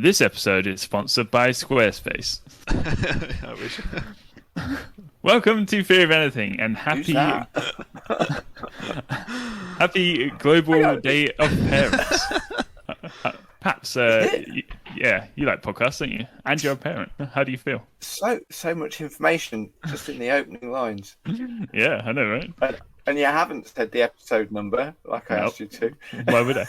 This episode is sponsored by Squarespace. I wish. Welcome to Fear of Anything and happy happy Global Day of Parents. Paps, you like podcasts, don't you? And you're a parent. How do you feel? So much information just in the opening lines. Yeah, I know, right? And you haven't said the episode number like I asked you to. Why would I?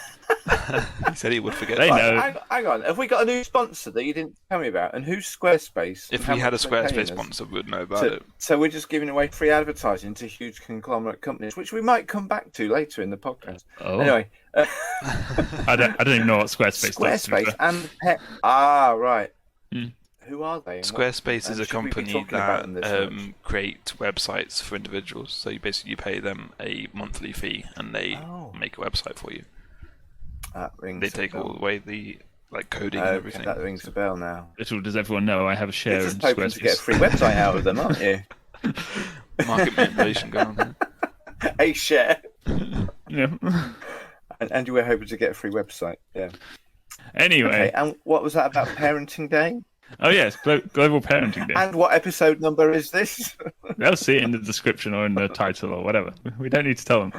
He said he would forget. They Right, know. hang on. Have we got a new sponsor that you didn't tell me about? And who's Squarespace? If and how we had a much they're paying Squarespace us? sponsor, we would know about it. So we're just giving away free advertising to huge conglomerate companies, which we might come back to later in the podcast. Oh. Anyway, I don't even know what Squarespace does. Squarespace and Pep. Ah, right. Mm. Who are they? and Squarespace is a should we be company talking about them that this much? create websites for individuals. So you pay them a monthly fee, and they make a website for you. That rings They a take bell. all the way the coding and Okay, everything. that rings a bell now. Little does everyone know I have a share You're in just hoping to get a Squarespace. free website out of them, aren't you? Market manipulation going on there. A share. Yeah. And you were hoping to get a free website, yeah. Anyway, Okay, and what was that about Parenting Day? oh yes, Global Parenting Day. And what episode number is this? They'll see it in the description or in the title or whatever. We don't need to tell them.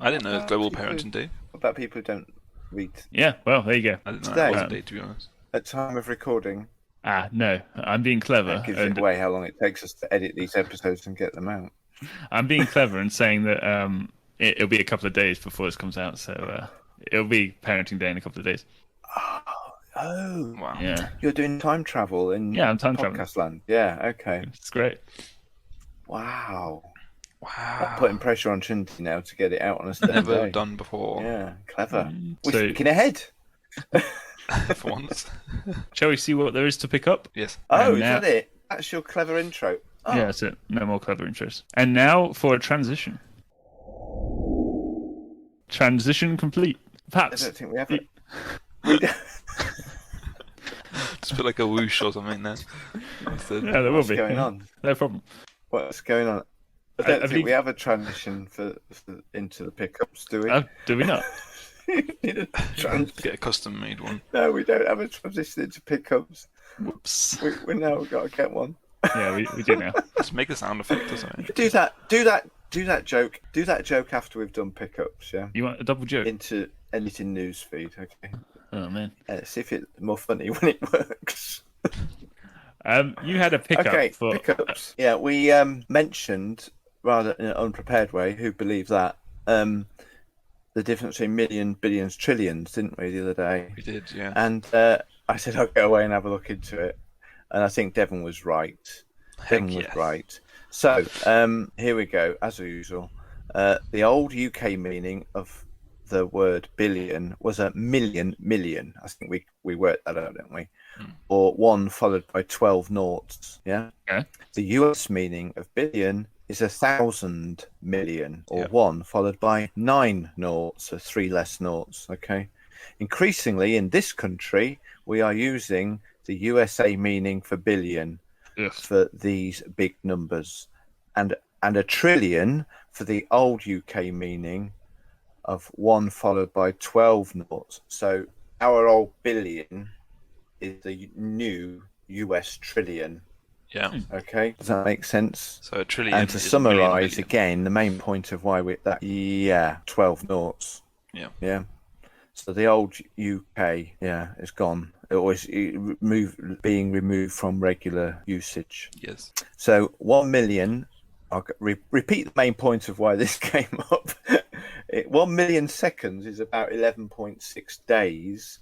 I didn't know it was Global Parenting Day. What about people who don't read? Yeah, well, there you go. I didn't know Today. it was a day, to be honest. At time of recording, No, I'm being clever. that gives And you away how long it takes us to edit these episodes and get them out. I'm being clever and saying that it'll be a couple of days before this comes out, so it'll be Parenting Day in a couple of days. Oh, Wow. Yeah, you're doing time travel in I'm time traveling. podcast land. Yeah, okay. It's great. Wow. Wow. Putting pressure on Trinity now to get it out on a certain Never day. done before. Yeah, clever. We're So, thinking ahead. For once. shall we see what there is to pick up? Yes. Oh, And is now- that it? That's your clever intro. Oh, Yeah, that's it. No more clever intros. And now for a transition. Transition complete. I Paps. don't think we have it. We don't- Just put like a whoosh or something there. Instead. Yeah, there will What's be. going on? No problem. What's going on? I don't have think you- we have a transition for into the pickups, do we? Oh, do we not? Need a Get a custom made one. No, we don't have a transition into pickups. Whoops. We now got to get one. Yeah, we do now. Just make a sound effect or something. Do that joke. Do that joke after we've done pickups. Yeah, You want a double joke? into editing news feed. Okay. Oh man. See if it's more funny when it works. You had a pickup Okay, for pickups. Yeah, we mentioned rather in an unprepared way. Who believe that? The difference between million, billions, trillions, didn't we, the other day? We did, yeah. And I said I'll go away and have a look into it, and I think Devon was right. Devon was yes. right. So here we go, as usual. The old UK meaning of the word billion was a million. I think we worked that out, didn't we? Or one followed by 12 noughts. Yeah. Okay. The US meaning of billion is 1,000 million, or Yeah. one followed by 9 noughts, so 3 less noughts. Okay. Increasingly in this country, we are using the USA meaning for billion Ugh. for these big numbers, and a trillion for the old UK meaning of one followed by 12 noughts. So our old billion is the new US trillion. Yeah. Okay, does that make sense? So a trillion. And to is a summarise million. again, the main point of why we 12 noughts. Yeah. Yeah. So the old UK, is gone. It was being removed from regular usage. Yes. So 1 million. I'll repeat the main point of why this came up. 1 million seconds is about 11.6 days.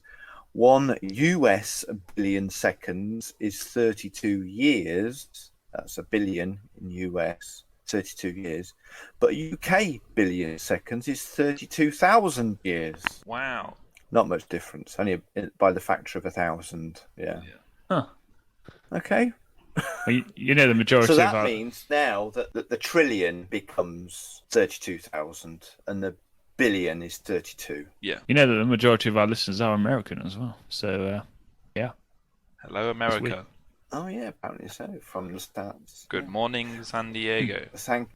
1 US billion seconds is 32 years. That's a billion in US, 32 years. But UK billion seconds is 32,000 years. Wow. Not much difference, only by the factor of 1,000. Yeah. Huh. Okay. Well, you know the majority So of that our... means now that the trillion becomes 32,000 and the billion is 32. Yeah. You know that the majority of our listeners are American as well. So yeah. Hello, America. Oh yeah, apparently so, from the stats. Good morning, San Diego. Thank.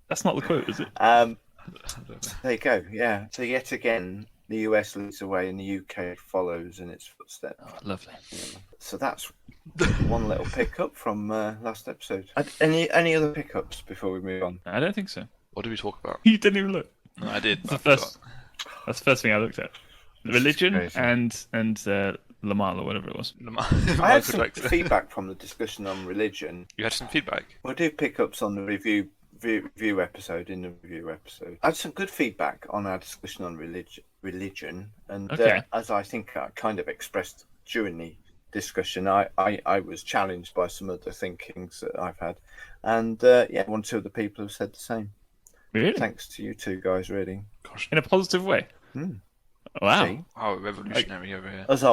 That's not the quote, is it? There you go. Yeah. So yet again, the US leads away and the UK follows in its footsteps. Oh, lovely. So that's one little pickup from last episode. Any other pickups before we move on? I don't think so. What did we talk about? You didn't even look. No, I did. That's but I the forgot. That's the first thing I looked at. Religion crazy. and Lamar or whatever it was. I had some feedback from the discussion on religion. You had some feedback? We'll do pickups on the review episode in the review episode. I had some good feedback on our discussion on religion, and Okay. as I think I kind of expressed during the discussion, I was challenged by some of the thinkings that I've had, and one or two of the people have said the same. Really? Thanks to you two guys, really. Gosh. In a positive way. Wow. See? Oh, revolutionary over here. Us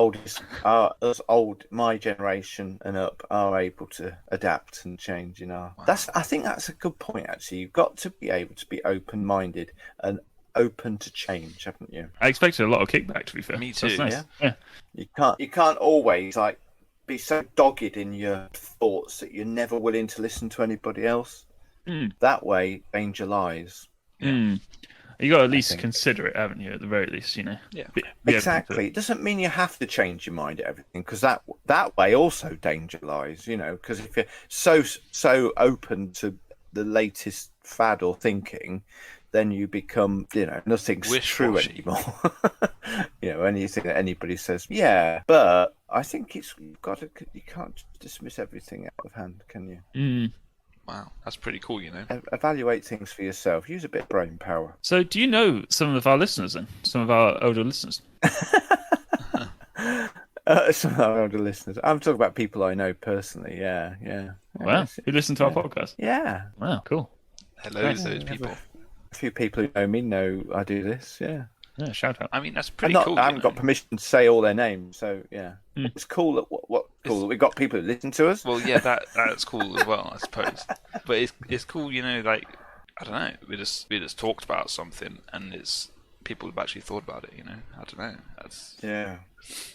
old, my generation and up are able to adapt and change. I think that's a good point. Actually, you've got to be able to be open-minded and open to change, haven't you? I expected a lot of kickback, to be fair. Me too. That's nice. Yeah. You can't always like be so dogged in your thoughts that you're never willing to listen to anybody else. That way, danger lies. You got to at least consider it, haven't you? At the very least, Yeah. Be Exactly. It doesn't mean you have to change your mind at everything, because that way also danger lies. Because if you're so open to the latest fad or thinking, then you become, nothing's true Wish-washy. anymore. Anything that anybody says, yeah. But I think you can't just dismiss everything out of hand, can you? Wow, that's pretty cool, Evaluate things for yourself. Use a bit of brain power. So, do you know some of our listeners then? Some of our older listeners? Some of our older listeners. I'm talking about people I know personally. Yeah. Wow. Who listen to our podcast? Yeah. Wow, cool. Hello to those people. A few people who know me know I do this. Yeah. Yeah, shout out. I mean, that's pretty I cool. haven't got permission to say all their names, so yeah. It's cool that cool that we've got people who listen to us. Well, yeah, that's cool as well, I suppose. But it's cool, like, I don't know. We just talked about something, and it's people have actually thought about it. I don't know. That's Yeah.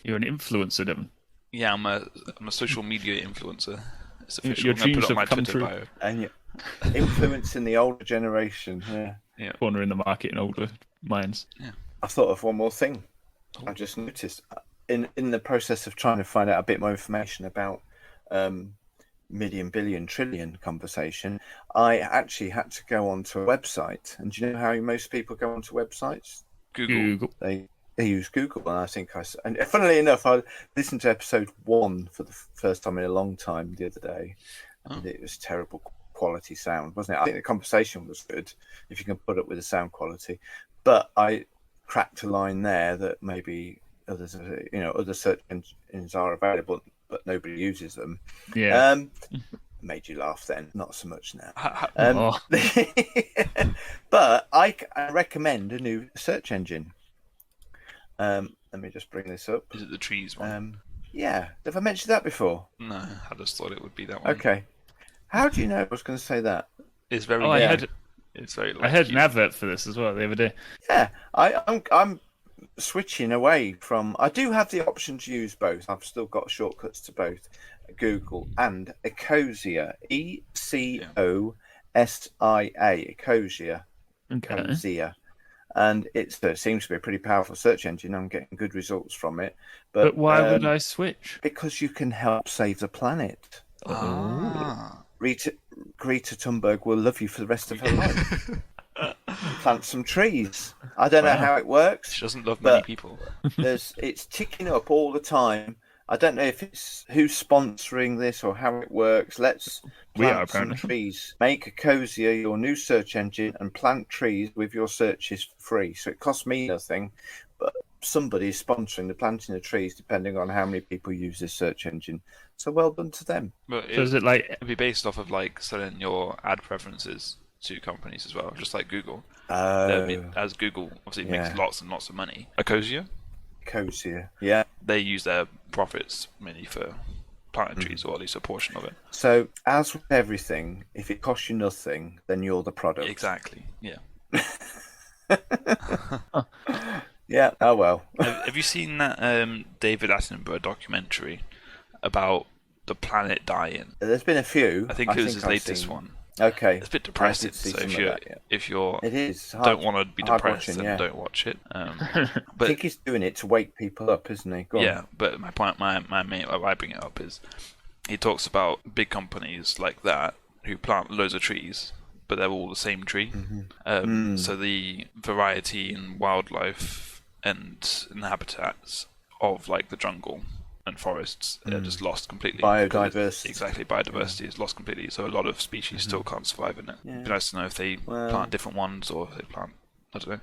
You're an influencer, Devon. yeah. I'm a social media influencer. It's official. Your I'm gonna dreams put it on my have come Twitter true. bio. And you're influencing the older generation. Yeah. Corner in the market in older minds. I thought of one more thing. I just noticed in the process of trying to find out a bit more information about million, billion, trillion conversation, I actually had to go onto a website. And do you know how most people go onto websites? Google. They use Google, and funnily enough, I listened to episode 1 for the first time in a long time the other day, and it was terrible quality sound, wasn't it? I think the conversation was good if you can put up with the sound quality, but I cracked a line there that maybe others, other search engines are available, but nobody uses them. Yeah. Made you laugh then, not so much now. Oh. But I recommend a new search engine. Let me just bring this up. Is it the trees one? Yeah, have I mentioned that before? No, I just thought it would be that one. Okay. How do you know I was going to say that? It's very. I heard It's very. I heard an advert for this as well the other day. Yeah, I'm switching away from. I do have the option to use both. I've still got shortcuts to both Google and Ecosia. Ecosia. Ecosia. Okay. Ecosia. And it seems to be a pretty powerful search engine. I'm getting good results from it. But why would I switch? Because you can help save the planet. Greta Thunberg will love you for the rest of her life. Plant some trees. I don't know how it works. She doesn't love many people. It's ticking up all the time. I don't know if it's who's sponsoring this or how it works. Let's plant some trees. Make Ecosia your new search engine and plant trees with your searches for free. So it costs me nothing, but somebody's sponsoring the planting of trees depending on how many people use this search engine. So well done to them. But So is it like it'd be based off of like selling your ad preferences to companies as well, just like Google. As Google obviously makes lots and lots of money. Ecosia, yeah. They use their profits mainly for planting trees, or at least a portion of it. So as with everything, if it costs you nothing, then you're the product. Exactly. Yeah. Yeah. Oh well. Have you seen that David Attenborough documentary about the planet dying? There's been a few. I think it was his I've latest seen. one. Okay. It's a bit depressing. see So some if of you that, yeah. if you're It is. don't want to be hard depressed, watching, then yeah. don't watch it. I But think he's doing it to wake people up, isn't he? Go on. yeah, but my point, my main, why I bring it up is he talks about big companies like that who plant loads of trees, but they're all the same tree. So the variety in wildlife and in the habitats of like the jungle and forests are just lost completely. Biodiversity. Exactly, biodiversity is lost completely. So a lot of species still can't survive in it. It'd be nice to know if they plant different ones or if they plant, I don't know.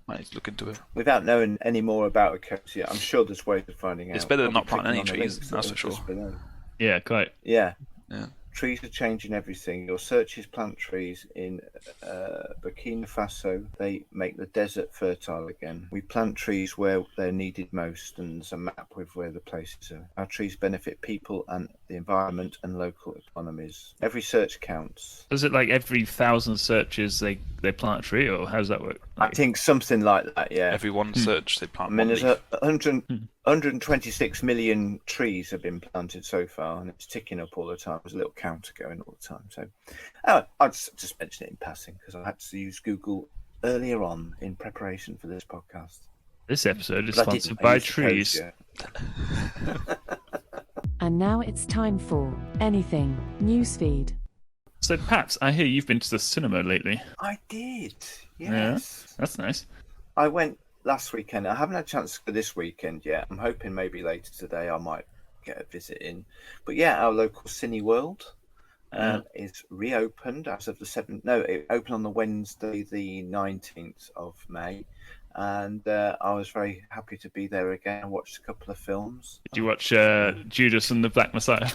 Might need to look into it. Without knowing any more about a case yet, I'm sure there's ways of finding out. It's better than not Probably planting any clicking on the trees, links that's that for are sure. just below. Yeah, quite. Yeah. Yeah. Trees are changing everything. Your searches plant trees in Burkina Faso. They make the desert fertile again. We plant trees where they're needed most, and there's a map with where the places are. Our trees benefit people and the environment and local economies. Every search counts. Is it like every 1,000 searches they plant a tree, or how does that work? I think something like that, yeah. Every one search they plant I mean, one there's leaf. 126 million trees have been planted so far, and it's ticking up all the time. There's a little counter going all the time. So, I'd just mention it in passing because I had to use Google earlier on in preparation for this podcast. This episode is But I didn't. sponsored I by used the codes, trees. yeah. And now it's time for Anything Newsfeed. So, Paps, I hear you've been to the cinema lately. I did, Yeah, yes. that's nice. I went last weekend. I haven't had a chance to go this weekend yet. I'm hoping maybe later today I might get a visit in. But yeah, our local Cineworld is reopened as of the 7th. No, it opened on the Wednesday, the 19th of May. And I was very happy to be there again. I watched a couple of films. Did you watch Judas and the Black Messiah?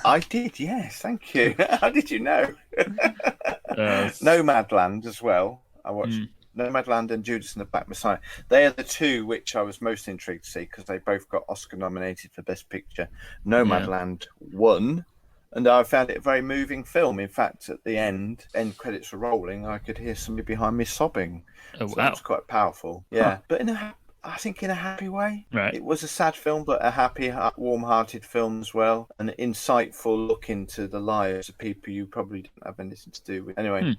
I did, yes, thank you. How did you know? Uh, Nomadland as well. I watched Nomadland and Judas and the Black Messiah. They are the two which I was most intrigued to see because they both got Oscar nominated for Best Picture. Nomadland won, and I found it a very moving film. In fact, at the end credits were rolling, I could hear somebody behind me sobbing. Oh, So wow. it was quite powerful. Yeah, but I think in a happy way. Right. It was a sad film, but a happy, warm-hearted film as well. An insightful look into the lives of people you probably didn't have anything to do with. Anyway,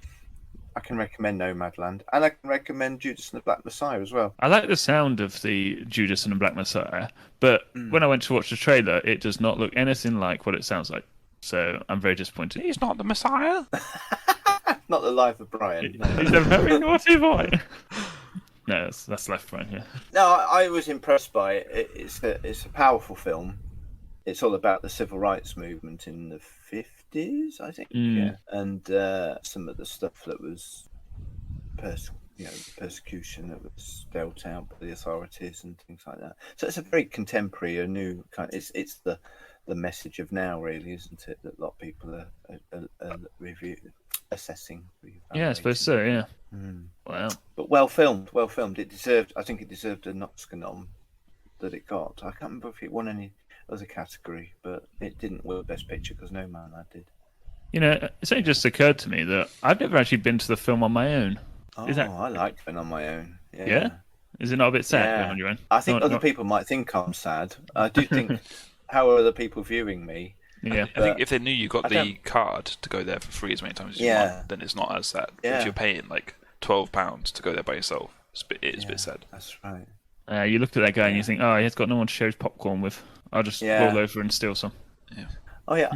I can recommend Nomadland. And I can recommend Judas and the Black Messiah as well. I like the sound of the Judas and the Black Messiah, but when I went to watch the trailer, it does not look anything like what it sounds like. So I'm very disappointed. He's not the Messiah. Not the Life of Brian. No. He's a very naughty boy. No, that's Life of Brian, yeah. No, I was impressed by it. It's a powerful film. It's all about the civil rights movement in the 50s, I think. Yeah, and some of the stuff that was, persecution that was dealt out by the authorities and things like that. So it's a very contemporary, a new kind. It's the message of now, really, isn't it? That a lot of people are assessing. Yeah, I suppose so, yeah. Wow. But well filmed. I think it deserved an Oscar nom that it got. I can't remember if it won any other category, but it didn't win Best Picture because Nomadland did. You know, it's only just occurred to me that I've never actually been to the film on my own. Oh, Is that... I like being on my own. Yeah? Is it not a bit sad Yeah. being on your own? I think Not- other not- people might think I'm sad. I do think, how are other people viewing me? Yeah. I think if they knew you got I the don't- card to go there for free as many times as you Yeah. want, then it's not as sad. Yeah. If you're paying like £12 to go there by yourself, it is a bit sad. That's right. You look at that guy and you think, oh, he's got no one to share his popcorn with. I'll just roll over and steal some. Oh yeah,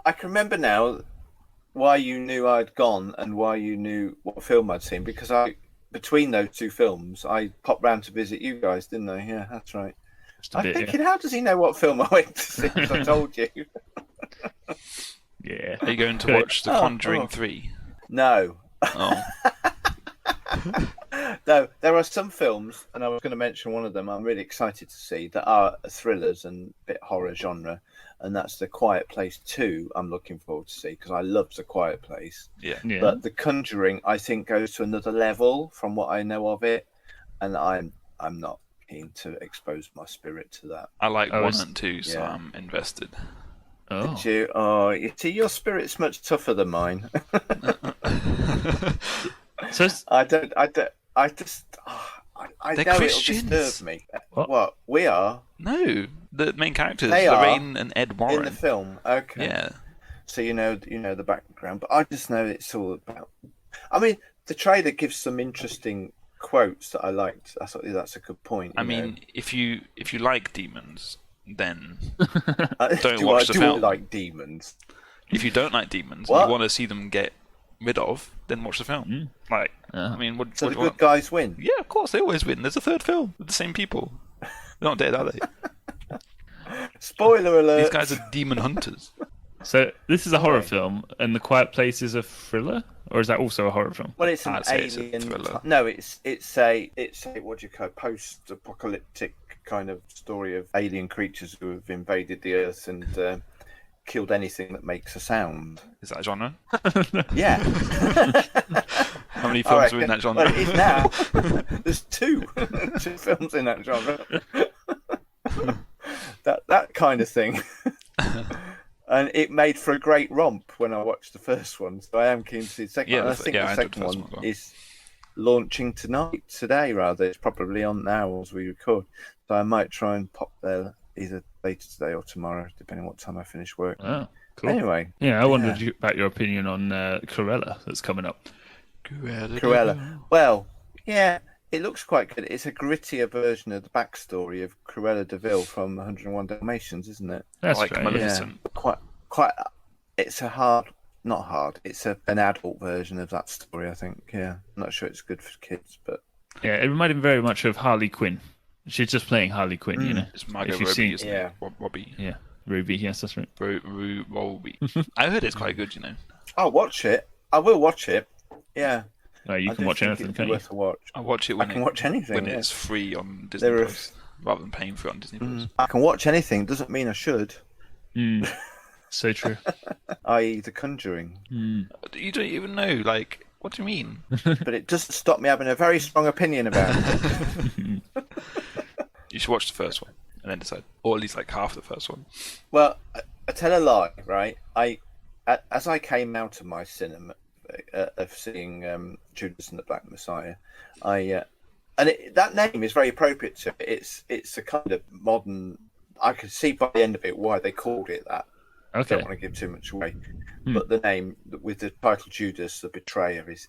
I can remember now why you knew I'd gone and why you knew what film I'd seen, because between those two films I popped round to visit you guys, didn't I? Yeah, that's right. Just a I'm bit, thinking, how does he know what film I went to see? Because I told you. yeah. Are you going to watch The Conjuring 3? No. Oh, No, there are some films, and I was going to mention one of them I'm really excited to see, that are thrillers and a bit horror genre, and that's The Quiet Place 2 I'm looking forward to see, because I loved The Quiet Place. yeah. But The Conjuring, I think, goes to another level from what I know of it, and I'm not keen to expose my spirit to that. I like Oh, 1 it's- and 2, so yeah. I'm invested. Oh. Did you? Oh, you see, your spirit's much tougher than mine. So it's- I They're know Christians. it'll disturb me. What? We are No, the main characters, They are Lorraine and Ed in Warren. the film. Okay. Yeah. so you know the background. But I just know it's all about. I mean, the trailer gives some interesting quotes that I liked. I thought that's a good point. I mean, if you like demons, then don't watch the film. I like demons? If you don't like demons, and you want to see them get rid of, then watch the film. Like, I mean, what So do the you good want? guys win. Yeah, of course, they always win. There's a third film with the same people. They're not dead, are they? Spoiler alert! These guys are demon hunters. So this is a horror film, and The Quiet Place is a thriller, or is that also a horror film? Well, it's an I'd say it's a alien. thriller. No, it's a what do you call it? Post-apocalyptic kind of story of alien creatures who have invaded the Earth and killed anything that makes a sound. Is that a genre? Yeah. How many films are in that genre? Well, it is now. There's two films in that genre. that kind of thing. And it made for a great romp when I watched the first one, so I am keen to see the second one. I think the second one is launching today rather. It's probably on now as we record, so I might try and pop there either later today or tomorrow, depending on what time I finish work. Oh, cool. Anyway, I wondered about your opinion on Cruella that's coming up. Cruella. Well, yeah, it looks quite good. It's a grittier version of the backstory of Cruella de Vil from 101 Dalmatians, isn't it? That's like right. Maleficent. Yeah, quite. It's not hard. It's an adult version of that story, I think. Yeah, I'm not sure it's good for kids, but Yeah, it reminded me very much of Harley Quinn. She's just playing Harley Quinn, you know. It's Margot If you've Robbie, seen- isn't Yeah. it? Robbie. Yeah, Ruby. Yes, that's right. Robbie. I heard it's quite good, you know. I'll watch it. I will watch it. Yeah. You I can do watch think anything, it'd be can't you? worth a watch. I watch it I when can watch anything when yeah. it's free on Disney There are- Plus, rather than paying for it on Disney Plus. I can watch anything. Doesn't mean I should. So true. I.e., The Conjuring. You don't even know, like, what do you mean? But it doesn't stop me having a very strong opinion about it. You should watch the first one and then decide, or at least like half the first one. Well, I tell a lie, right? As I came out of my cinema of seeing Judas and the Black Messiah, that name is very appropriate to it. It's a kind of modern. I could see by the end of it why they called it that. I Okay. don't want to give too much away, but the name with the title Judas, the betrayer, is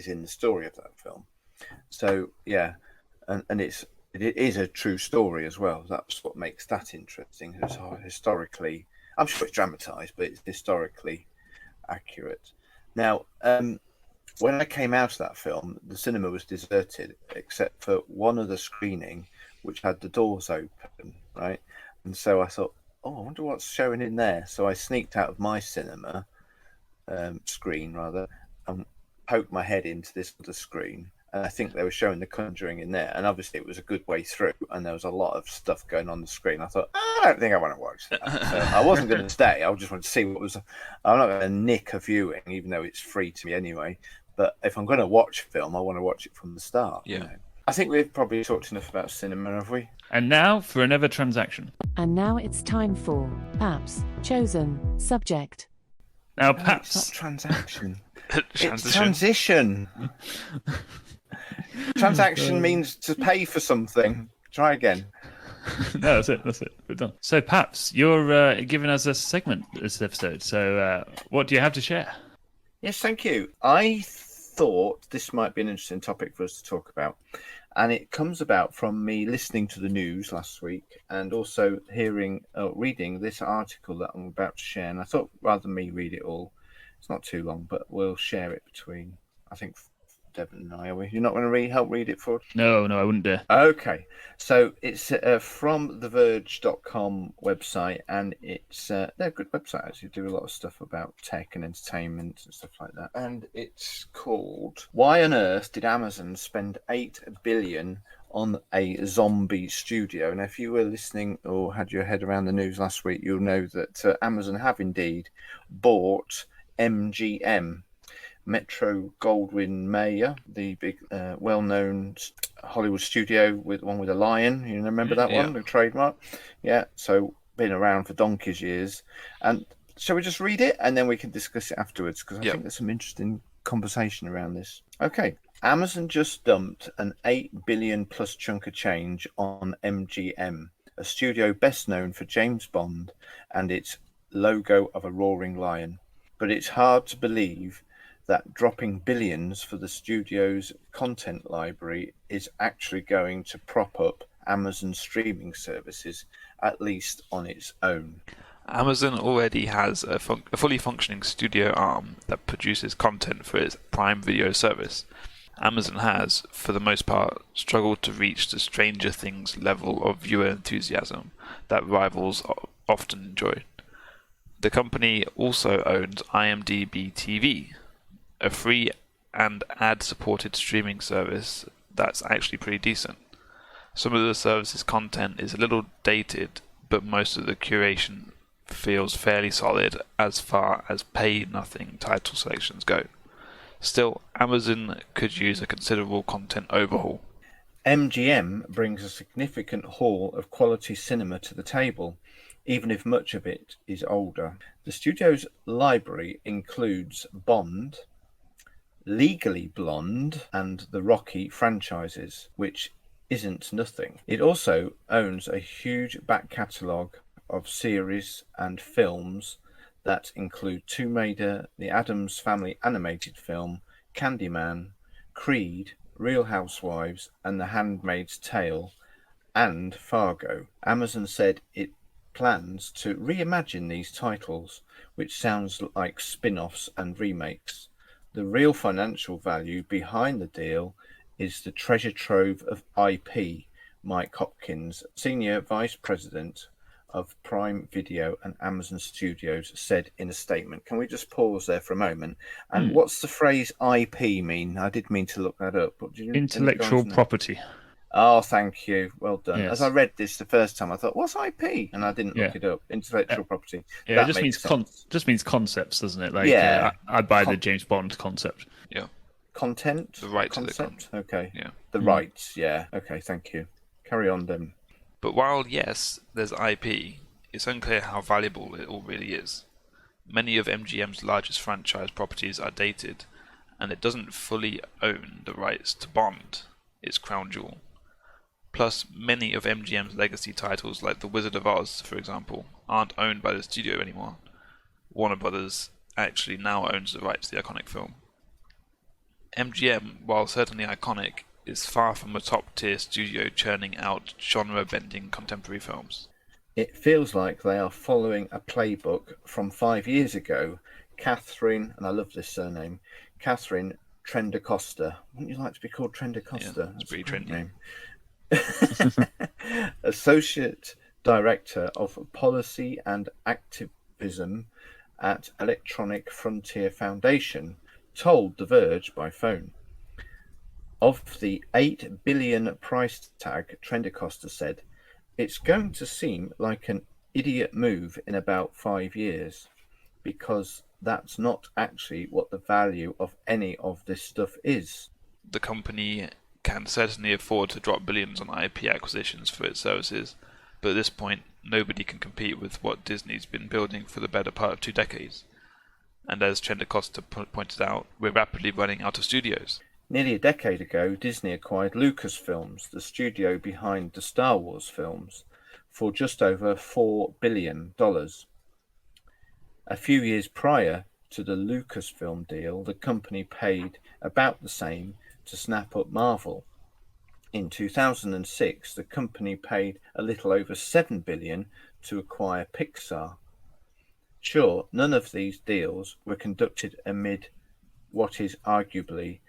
in the story of that film. So yeah, and it is a true story as well. That's what makes that interesting. It's historically, I'm sure it's dramatised, but it's historically accurate. Now, when I came out of that film, the cinema was deserted except for one other screening, which had the doors open, right? And so I thought, oh, I wonder what's showing in there. So I sneaked out of my cinema screen, rather, and poked my head into this other screen. And I think they were showing The Conjuring in there. And obviously it was a good way through, and there was a lot of stuff going on the screen. I thought, I don't think I want to watch that. So I wasn't going to stay. I just wanted to see what was... I'm not going to nick a viewing, even though it's free to me anyway. But if I'm going to watch film, I want to watch it from the start. Yeah. You know? I think we've probably talked enough about cinema, have we? And now for another transaction. And now it's time for Paps Chosen Subject. Now, No, it's Paps, not transaction. It's Transition. transition. Transaction means to pay for something. Try again. no, that's it. We're done. So, Paps, you're giving us a segment this episode. So, what do you have to share? Yes, thank you. I thought this might be an interesting topic for us to talk about. And it comes about from me listening to the news last week and also reading this article that I'm about to share. And I thought rather than me read it all, it's not too long, but we'll share it between, I think, Devon and I. Are we? You're not going to help read it for us? No, I wouldn't dare. Okay. So it's from the Verge.com website, and they're a good website, actually. Do a lot of stuff about tech and entertainment and stuff like that. And it's called Why on Earth Did Amazon Spend $8 billion on a zombie studio? And if you were listening or had your head around the news last week, you'll know that Amazon have indeed bought MGM, Metro Goldwyn Mayer, the big, well-known Hollywood studio with a lion. You remember that one, the trademark? Yeah. So been around for donkey's years. And shall we just read it and then we can discuss it afterwards? Because I think there's some interesting conversation around this. Okay. Amazon just dumped an $8 billion plus chunk of change on MGM, a studio best known for James Bond and its logo of a roaring lion. But it's hard to believe that dropping billions for the studio's content library is actually going to prop up Amazon streaming services, at least on its own. Amazon already has a fully functioning studio arm that produces content for its Prime Video service. Amazon has, for the most part, struggled to reach the Stranger Things level of viewer enthusiasm that rivals often enjoy. The company also owns IMDb TV, a free and ad-supported streaming service that's actually pretty decent. Some of the service's content is a little dated, but most of the curation feels fairly solid as far as pay-nothing title selections go. Still, Amazon could use a considerable content overhaul. MGM brings a significant haul of quality cinema to the table, even if much of it is older. The studio's library includes Bond, Legally Blonde, and the Rocky franchises, which isn't nothing. It also owns a huge back catalogue of series and films that include Tomb Raider, the Addams Family animated film, Candyman, Creed, Real Housewives, and The Handmaid's Tale, and Fargo. Amazon said it plans to reimagine these titles, which sounds like spin-offs and remakes. The real financial value behind the deal is the treasure trove of IP, Mike Hopkins, Senior Vice President of Prime Video and Amazon Studios, said in a statement. Can we just pause there for a moment? And what's the phrase IP mean? I did mean to look that up. But do you Intellectual property. Oh, thank you. Well done. Yes. As I read this the first time, I thought, what's IP? And I didn't look it up. Intellectual property. Yeah, that it just makes just means concepts, doesn't it? Like, Yeah. I'd buy the James Bond concept. Yeah. Content? The rights to the concept? Okay. Yeah. The rights, yeah. Okay, thank you. Carry on then. But while, yes, there's IP, it's unclear how valuable it all really is. Many of MGM's largest franchise properties are dated, and it doesn't fully own the rights to Bond, its crown jewel. Plus, many of MGM's legacy titles, like The Wizard of Oz, for example, aren't owned by the studio anymore. Warner Brothers actually now owns the rights to the iconic film. MGM, while certainly iconic, is far from a top-tier studio churning out genre-bending contemporary films. It feels like they are following a playbook from 5 years ago. Catherine, and I love this surname, Catherine Trendacosta. Wouldn't you like to be called Trendacosta? Yeah, it's pretty trendy. Name. Associate Director of Policy and Activism at Electronic Frontier Foundation, told The Verge by phone. Of the $8 billion price tag, Trendacosta said, it's going to seem like an idiot move in about 5 years, because that's not actually what the value of any of this stuff is. The company can certainly afford to drop billions on IP acquisitions for its services, but at this point, nobody can compete with what Disney's been building for the better part of 2 decades. And as Trendacosta pointed out, we're rapidly running out of studios. Nearly a decade ago, Disney acquired Lucasfilms, the studio behind the Star Wars films, for just over $4 billion. A few years prior to the Lucasfilm deal, the company paid about the same to snap up Marvel. In 2006, the company paid a little over $7 billion to acquire Pixar. Sure, none of these deals were conducted amid what is arguably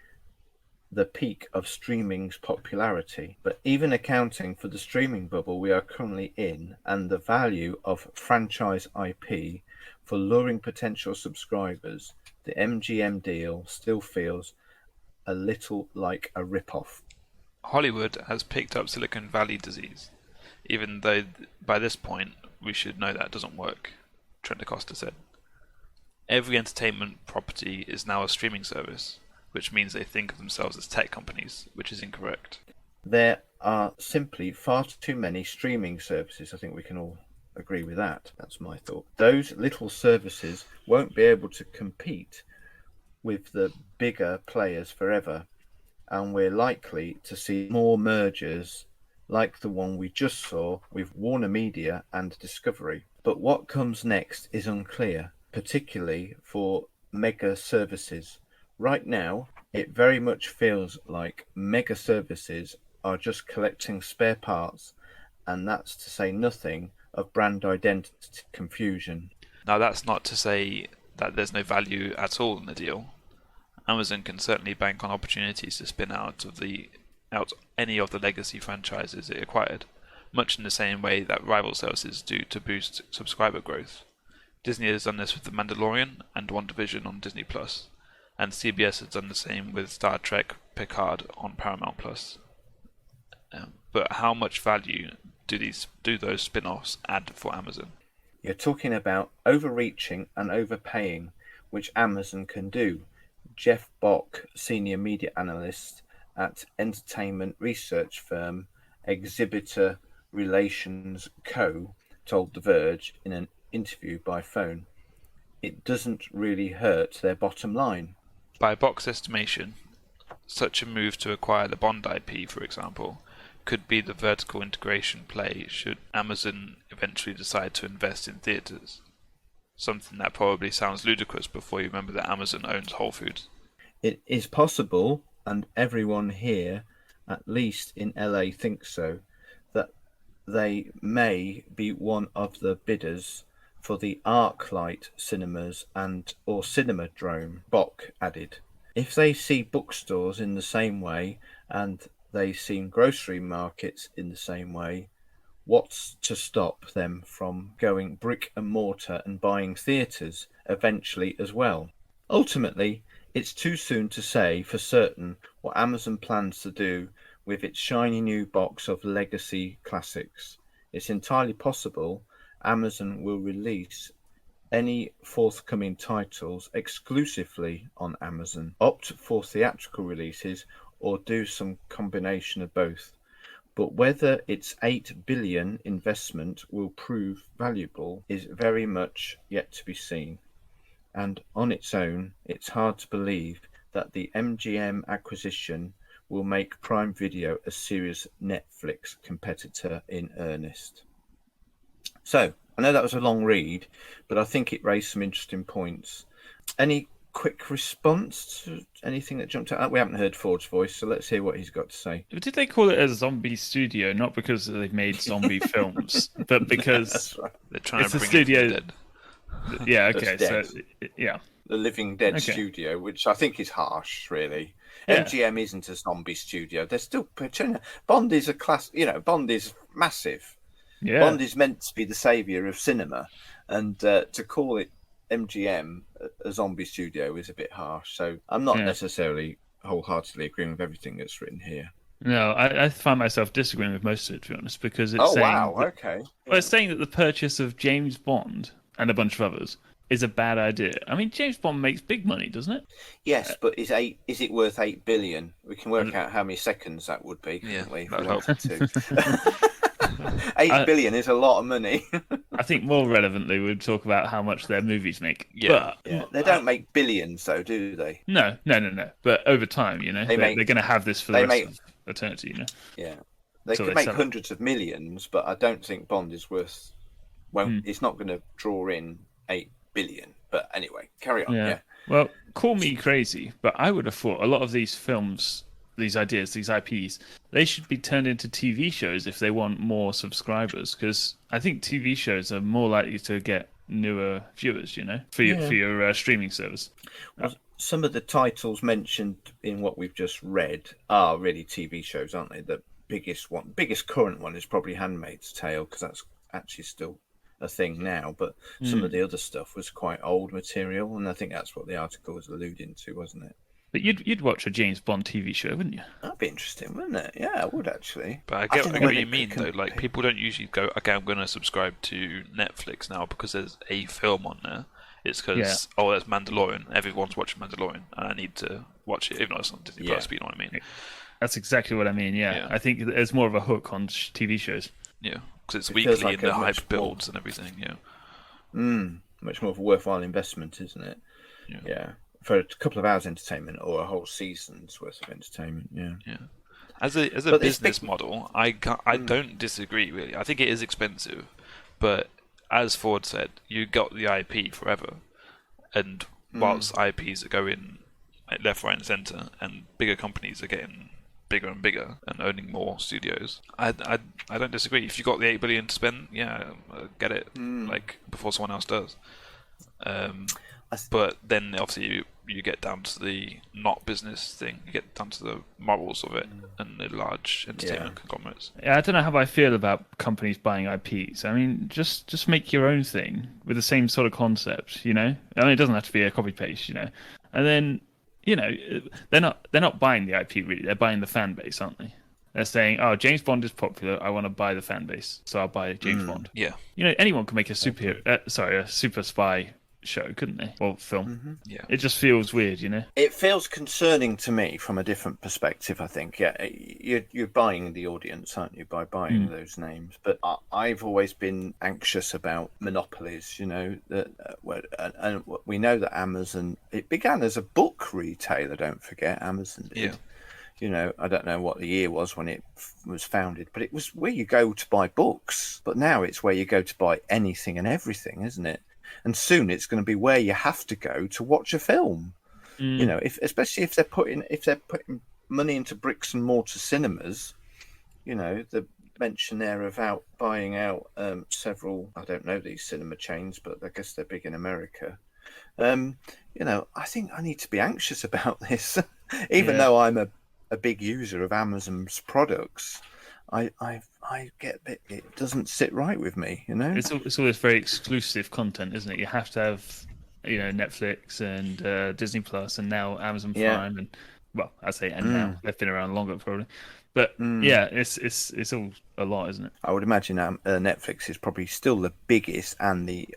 the peak of streaming's popularity, but even accounting for the streaming bubble we are currently in and the value of franchise IP for luring potential subscribers, the MGM deal still feels a little like a rip-off. Hollywood has picked up Silicon Valley disease, even though by this point we should know that doesn't work, Trendacosta said. Every entertainment property is now a streaming service, which means they think of themselves as tech companies, which is incorrect. There are simply far too many streaming services. I think we can all agree with that. That's my thought. Those little services won't be able to compete with the bigger players forever, and we're likely to see more mergers like the one we just saw with Warner Media and Discovery. But what comes next is unclear, particularly for mega services. Right now, it very much feels like mega services are just collecting spare parts, and that's to say nothing of brand identity confusion. Now, that's not to say that there's no value at all in the deal. Amazon can certainly bank on opportunities to spin out any of the legacy franchises it acquired, much in the same way that rival services do to boost subscriber growth. Disney has done this with The Mandalorian and WandaVision on Disney+, and CBS has done the same with Star Trek Picard on Paramount+. But how much value do those spin-offs add for Amazon? You're talking about overreaching and overpaying, which Amazon can do. Jeff Bock, senior media analyst at entertainment research firm Exhibitor Relations Co., told The Verge in an interview by phone. It doesn't really hurt their bottom line. By Bock's estimation, such a move to acquire the Bond IP, for example, could be the vertical integration play should Amazon eventually decide to invest in theatres. Something that probably sounds ludicrous before you remember that Amazon owns Whole Foods. It is possible, and everyone here, at least in LA, thinks so, that they may be one of the bidders for the ArcLight cinemas or Cinemadrome, Bock added. If they see bookstores in the same way and they see grocery markets in the same way, what's to stop them from going brick and mortar and buying theatres eventually as well? Ultimately, it's too soon to say for certain what Amazon plans to do with its shiny new box of legacy classics. It's entirely possible Amazon will release any forthcoming titles exclusively on Amazon, opt for theatrical releases, or do some combination of both. But whether its $8 billion investment will prove valuable is very much yet to be seen. And on its own, it's hard to believe that the MGM acquisition will make Prime Video a serious Netflix competitor in earnest. So, I know that was a long read, but I think it raised some interesting points. Any quick response to anything that jumped out? We haven't heard Ford's voice, so let's hear what he's got to say. Did they call it a zombie studio? Not because they've made zombie films, but because That's right. They're trying it's to a bring studio. it to the dead. Yeah, okay, That's so dead. yeah, The Living Dead Okay. studio, which I think is harsh, really. Yeah. MGM isn't a zombie studio. They're still pretending. Bond is a class. Bond is massive. yeah. Bond is meant to be the saviour of cinema, and to call it MGM a zombie studio is a bit harsh. So I'm not necessarily wholeheartedly agreeing with everything that's written here. No, I find myself disagreeing with most of it, to be honest, because it's Oh saying wow, that, okay. well, it's saying that the purchase of James Bond and a bunch of others is a bad idea. I mean, James Bond makes big money, doesn't it? Yes, but is it worth $8 billion? We can work out how many seconds that would be, can't we? If that'd we help. wanted to. $8 billion is a lot of money. I think more relevantly, we'd talk about how much their movies make. Yeah. But, Yeah, they don't make billions, though, do they? No. But over time, they're going to have this for the rest of eternity, Yeah, they So could they make sell it. hundreds of millions, but I don't think Bond is worth. It's not going to draw in $8 billion. But anyway, carry on. Yeah. Well, call me crazy, but I would have thought a lot of these films, these ideas, these IPs, they should be turned into TV shows if they want more subscribers. Because I think TV shows are more likely to get newer viewers, for your streaming service. Well, some of the titles mentioned in what we've just read are really TV shows, aren't they? The biggest current one is probably Handmaid's Tale, because that's actually still a thing now. But some of the other stuff was quite old material, and I think that's what the article was alluding to, wasn't it? But you'd watch a James Bond TV show, wouldn't you? That'd be interesting, wouldn't it? Yeah, I would actually. But I don't get know what whether you it mean, could though. Like, compete. people don't usually go, okay, I'm going to subscribe to Netflix now because there's a film on there. It's because, that's Mandalorian. Everyone's watching Mandalorian, and I need to watch it, even though it's on Disney Plus, but you know what I mean? That's exactly what I mean, yeah. I think there's more of a hook on TV shows. Yeah, because it's It feels weekly like and the a much hype builds and everything, yeah. Much more of a worthwhile investment, isn't it? Yeah. For a couple of hours entertainment or a whole season's worth of entertainment, yeah. As a business model, I don't disagree really. I think it is expensive, but as Ford said, you got the IP forever, and whilst IPs are going like, left, right, and centre, and bigger companies are getting bigger and bigger and owning more studios, I don't disagree. If you got the $8 billion to spend, get it like before someone else does. But then obviously you get down to the not business thing. You get down to the morals of it and the large entertainment conglomerates. Yeah, I don't know how I feel about companies buying IPs. I mean, just make your own thing with the same sort of concept, you know? I mean, it doesn't have to be a copy paste, you know? And then, you know, they're not buying the IP really. They're buying the fan base, aren't they? They're saying, "Oh, James Bond is popular. I want to buy the fan base, so I'll buy James Bond." Yeah. You know, anyone can make a super spy show, couldn't they? Or film. Yeah. It just feels weird, you know? It feels concerning to me from a different perspective, I think. Yeah, you're buying the audience, aren't you, by buying those names? But I've always been anxious about monopolies, you know, and we know that Amazon, it began as a book retailer, don't forget, Amazon did. Yeah. You know, I don't know what the year was when it was founded, but it was where you go to buy books. But now it's where you go to buy anything and everything, isn't it? And soon it's going to be where you have to go to watch a film. You know, especially if they're putting money into bricks and mortar cinemas. You know, the mention there of buying out several, I don't know these cinema chains, but I guess they're big in America. You know, I think I need to be anxious about this, even though I'm a big user of Amazon's products. I get a bit, it doesn't sit right with me, you know. It's always very exclusive content, isn't it? You have to have, you know, Netflix and Disney Plus, and now Amazon Prime, and well, I say now they've been around longer probably, but yeah, it's all a lot, isn't it? I would imagine Netflix is probably still the biggest and the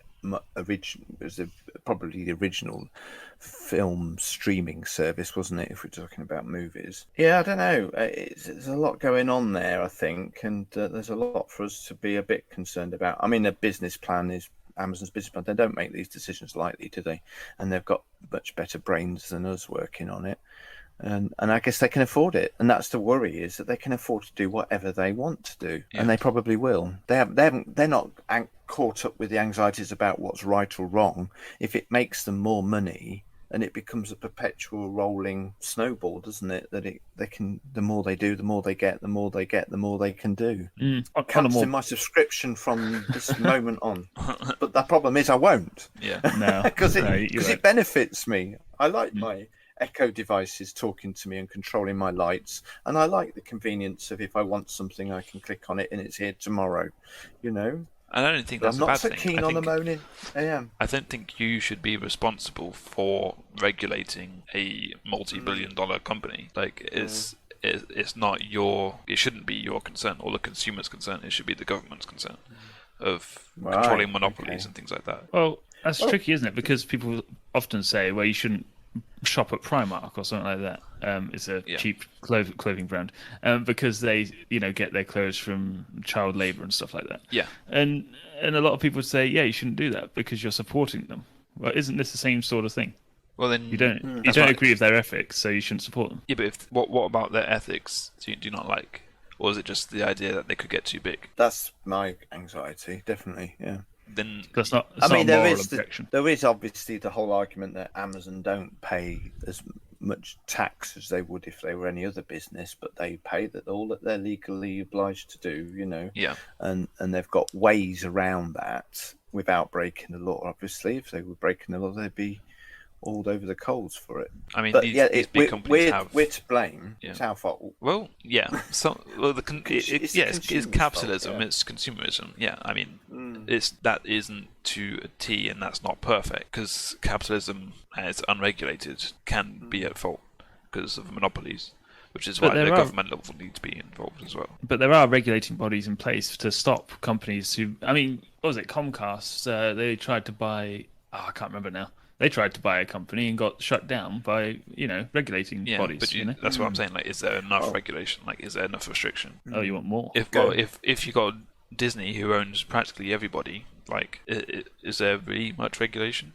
probably the original film streaming service, wasn't it, if we're talking about movies? Yeah, I don't know. There's a lot going on there, I think, and there's a lot for us to be a bit concerned about. I mean, the business plan is Amazon's business plan. They don't make these decisions lightly, do they? And they've got much better brains than us working on it. And I guess they can afford it, and that's the worry, is that they can afford to do whatever they want to do, and they probably will. They're not caught up with the anxieties about what's right or wrong. If it makes them more money, and it becomes a perpetual rolling snowball, doesn't it? That they can, the more they do, the more they get, the more they get, the more they can do. I'll cancel my subscription from this moment on, but the problem is I won't. Yeah, no, because it benefits me. I like my Echo devices talking to me and controlling my lights, and I like the convenience of if I want something I can click on it and it's here tomorrow, you know. I don't think that's I'm a not bad so thing. keen on the moaning. I am. I don't think you should be responsible for regulating a multi-billion-dollar company. Like it's not your. It shouldn't be your concern or the consumer's concern. It should be the government's concern of controlling monopolies and things like that. Well, that's tricky, isn't it? Because people often say, well, you shouldn't shop at Primark or something like that. It's a cheap clothing brand, because they, you know, get their clothes from child labour and stuff like that. Yeah, and a lot of people would say, yeah, you shouldn't do that because you're supporting them. Well, isn't this the same sort of thing? Well, then you don't agree with their ethics, so you shouldn't support them. Yeah, but what about their ethics? Do you not like, or is it just the idea that they could get too big? That's my anxiety, definitely. Yeah. Then that's not. I mean, there is obviously the whole argument that Amazon don't pay as much tax as they would if they were any other business, but they pay all that they're legally obliged to do, you know. Yeah. And they've got ways around that without breaking the law. Obviously, if they were breaking the law, they'd be hauled over the coals for it. I mean, but these big companies we're to blame. Yeah. It's our fault. Well, yeah. So, it's capitalism. Fault, It's consumerism. Yeah, I mean, that isn't to a T, and that's not perfect because capitalism, as unregulated, can be at fault because of monopolies, which is why the government level need to be involved as well. But there are regulating bodies in place to stop companies who. I mean, what was it? Comcast. They tried to buy. I can't remember now. They tried to buy a company and got shut down by, you know, regulating bodies. But that's what I'm saying. Like, is there enough regulation? Like, is there enough restriction? Oh, you want more? If you got Disney, who owns practically everybody, Like, is there really much regulation?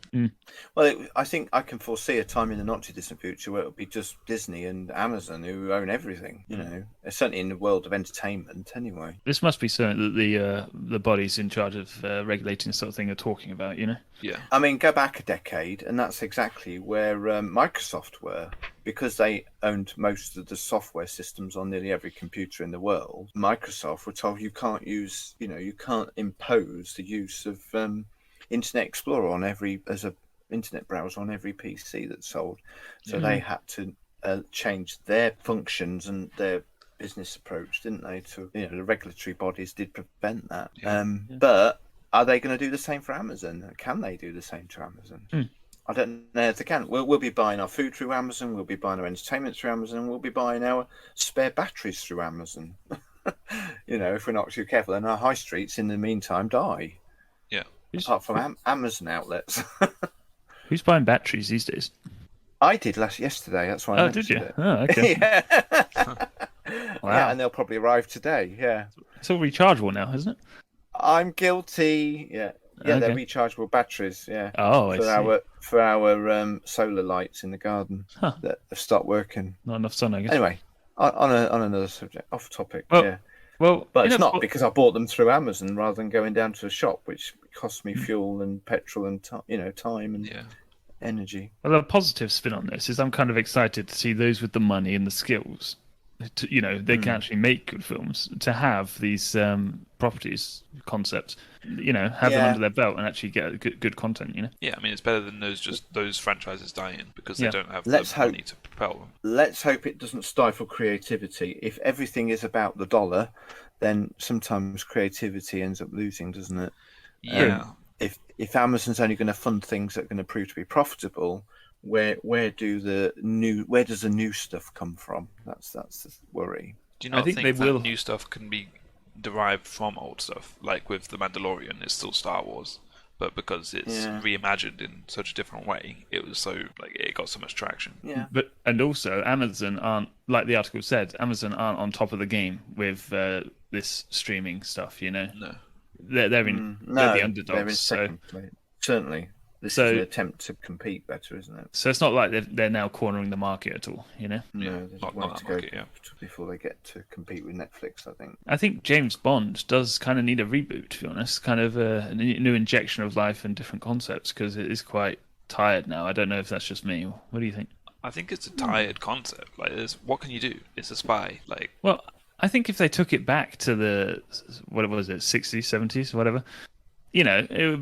Well, I think I can foresee a time in the not too distant future where it'll be just Disney and Amazon who own everything. You know, certainly in the world of entertainment, anyway. This must be something that the bodies in charge of regulating this sort of thing are talking about, you know? Yeah. I mean, go back a decade, and that's exactly where Microsoft were, because they owned most of the software systems on nearly every computer in the world. Microsoft were told you can't impose the use of Internet Explorer as a internet browser on every PC that's sold. So they had to change their functions and their business approach, didn't they? To the regulatory bodies did prevent that. But are they going to do the same for Amazon? Can they do the same to Amazon? I don't know if they can. We'll be buying our food through Amazon. We'll be buying our entertainment through Amazon. We'll be buying our spare batteries through Amazon. If we're not too careful, and our high streets in the meantime die. Yeah. Apart from Amazon outlets. Who's buying batteries these days? I did yesterday. That's why I did you? it. Oh, okay. Yeah. Wow. Yeah, and they'll probably arrive today. Yeah. It's all rechargeable now, isn't it? I'm guilty. Yeah. Yeah, they're Okay. rechargeable batteries. Yeah. Oh, I see. For our solar lights in the garden that have stopped working. Not enough sun, I guess. Anyway, on another subject, off topic. Well, yeah. Well, But it's not because I bought them through Amazon rather than going down to a shop, which costs me fuel and petrol and time and energy. Well, a positive spin on this is I'm kind of excited to see those with the money and the skills. They can actually make good films. To have these properties, concepts, have them under their belt and actually get good content. Yeah, I mean, it's better than those franchises dying because they don't have Let's the hope. money to propel them. Let's hope it doesn't stifle creativity. If everything is about the dollar, then sometimes creativity ends up losing, doesn't it? Yeah. If Amazon's only going to fund things that are going to prove to be profitable, where does the new stuff come from? That's the worry. Do you not think they that will. New stuff can be derived from old stuff? Like with The Mandalorian, it's still Star Wars, but because it's reimagined in such a different way, it was it got so much traction. Yeah. And also Amazon aren't, like the article said, Amazon aren't on top of the game with this streaming stuff. No. They're the underdogs. They're in second place. Certainly. This is an attempt to compete better, isn't it? So it's not like they're now cornering the market at all, No, there's not a way that to go market, before they get to compete with Netflix, I think. I think James Bond does kind of need a reboot, to be honest, kind of a new injection of life and different concepts, because it is quite tired now. I don't know if that's just me. What do you think? I think it's a tired concept. What can you do? It's a spy. Well, I think if they took it back to the, what was it, 60s, 70s, whatever, it would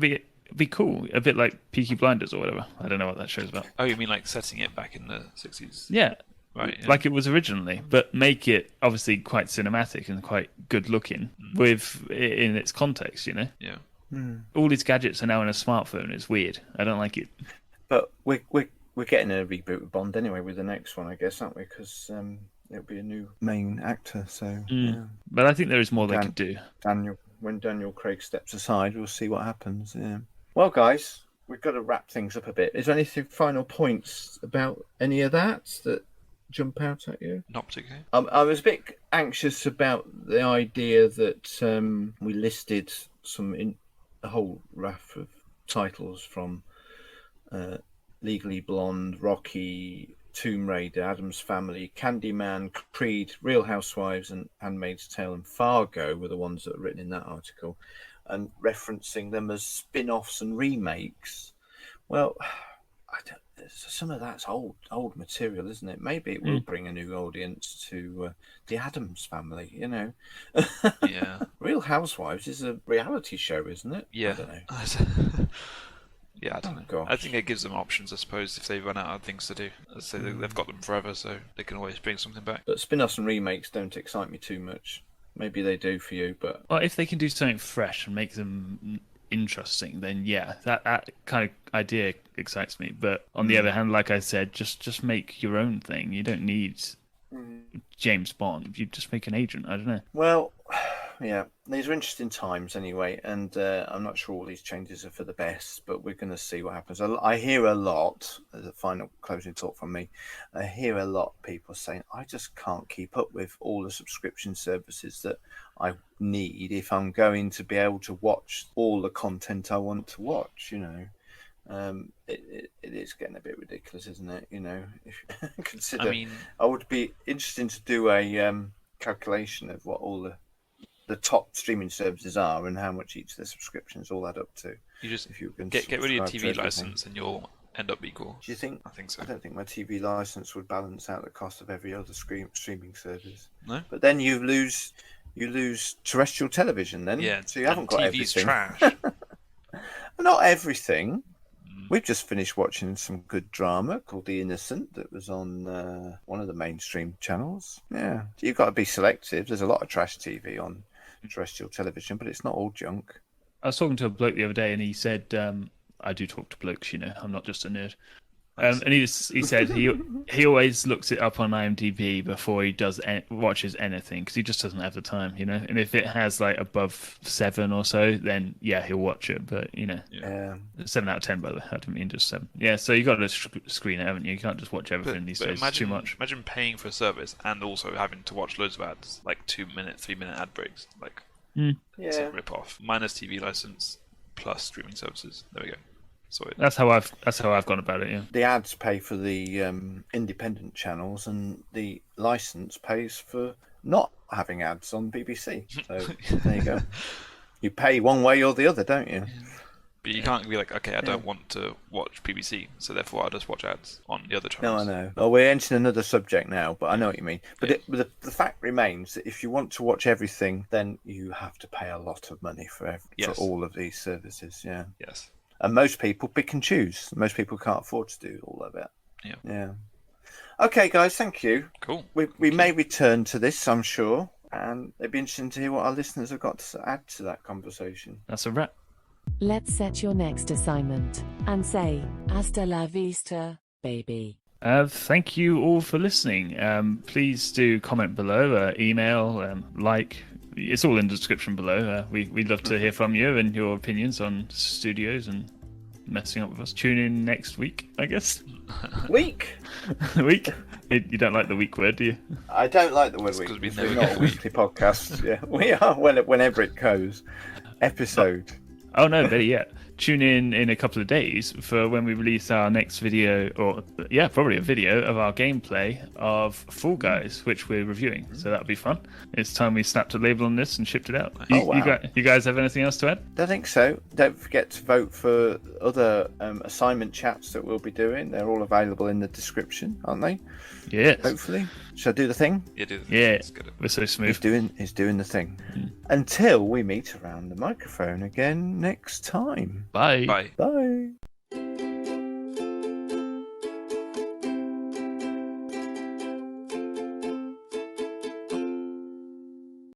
be cool. A bit like Peaky Blinders or whatever. I don't know what that show's about. Oh, you mean like setting it back in the 60s? Yeah. Right. Yeah. Like it was originally, but make it obviously quite cinematic and quite good looking in its context, Yeah. Mm. All these gadgets are now in a smartphone. It's weird. I don't like it. But we're getting a reboot of Bond anyway with the next one, I guess, aren't we? Because it'll be a new main actor. So. Yeah. But I think there is more they could do. When Daniel Craig steps aside, we'll see what happens. Yeah. Well, guys, we've got to wrap things up a bit. Is there anything final points about any of that jump out at you? Not particularly. I was a bit anxious about the idea that we listed a whole raft of titles from Legally Blonde, Rocky, Tomb Raider, Addams Family, Candyman, Creed, Real Housewives, and Handmaid's Tale and Fargo were the ones that were written in that article, and referencing them as spin-offs and remakes. Well, some of that's old material, isn't it? Maybe it will bring a new audience to the Addams Family. Yeah. Real Housewives is a reality show, isn't it? Yeah. I don't know. Yeah, I don't know. Gosh. I think it gives them options, I suppose, if they run out of things to do. So they've got them forever, so they can always bring something back. But spin-offs and remakes don't excite me too much. Maybe they do for you, but... Well, if they can do something fresh and make them interesting, then yeah, that kind of idea excites me. But on the other hand, like I said, just make your own thing. You don't need James Bond. You just make an agent. I don't know. Well, yeah. These are interesting times anyway, and I'm not sure all these changes are for the best, but we're going to see what happens. I hear a lot, as a final closing thought from me, I hear a lot of people saying, I just can't keep up with all the subscription services that I need if I'm going to be able to watch all the content I want to watch, It is getting a bit ridiculous, isn't it? If you consider, I would be interested to do a calculation of what all the top streaming services are and how much each of the subscriptions all add up to. You just if you can get rid of your subscribe TV to license and you'll end up equal. Do you think? I think so. I don't think my TV license would balance out the cost of every other streaming service. No. But then you lose terrestrial television then. Yeah. So you haven't got TV's everything. trash. Not everything. We've just finished watching some good drama called The Innocent that was on one of the mainstream channels. Yeah, you've got to be selective. There's a lot of trash TV on terrestrial television, but it's not all junk. I was talking to a bloke the other day, and he said, "I do talk to blokes, I'm not just a nerd." And he said he always looks it up on IMDb before he watches anything because he just doesn't have the time, And if it has like above 7 or so, then yeah, he'll watch it. But 7 out of 10, by the way. I didn't mean just 7. Yeah, so you got to screen it, haven't you? You can't just watch everything these days. It's too much. Imagine paying for a service and also having to watch loads of ads, like 2-minute, 3-minute ad breaks. Like, it's a rip off. Minus TV license plus streaming services. There we go. Sorry. That's how I've gone about it. Yeah. The ads pay for the independent channels, and the license pays for not having ads on BBC. So there you go. You pay one way or the other, don't you? But you can't be like, okay, I don't want to watch BBC, so therefore I'll just watch ads on the other channels. No, I know. Well, we're entering another subject now, but I know what you mean. But the fact remains that if you want to watch everything, then you have to pay a lot of money for all of these services. Yeah. Yes. And most people pick and choose. Most people can't afford to do all of it. Yeah. Yeah. Okay, guys, thank you. Cool. We may return to this, I'm sure, and it'd be interesting to hear what our listeners have got to add to that conversation. That's a wrap. Let's set your next assignment and say, hasta la vista, baby. Thank you all for listening. Please do comment below, email, like. It's all in the description below. We'd love to hear from you and your opinions on studios and messing up with us. Tune in next week, I guess. Week? Week? You don't like the week word, do you? I don't like the word week. Because we're not a weekly podcast. Yeah, we are whenever it goes. Episode. Oh no, better yet. Tune in a couple of days for when we release our next video, or probably a video of our gameplay of Fall Guys, which we're reviewing. So that'll be fun. It's time we snapped a label on this and shipped it out. You guys have anything else to add? Don't think so. Don't forget to vote for other assignment chats that we'll be doing. They're all available in the description, aren't they? Yes. Hopefully. Shall I do the thing? Yeah, do the thing. Yeah. Let's get it. We're so smooth. He's doing the thing. Until we meet around the microphone again next time. Bye. Bye. Bye.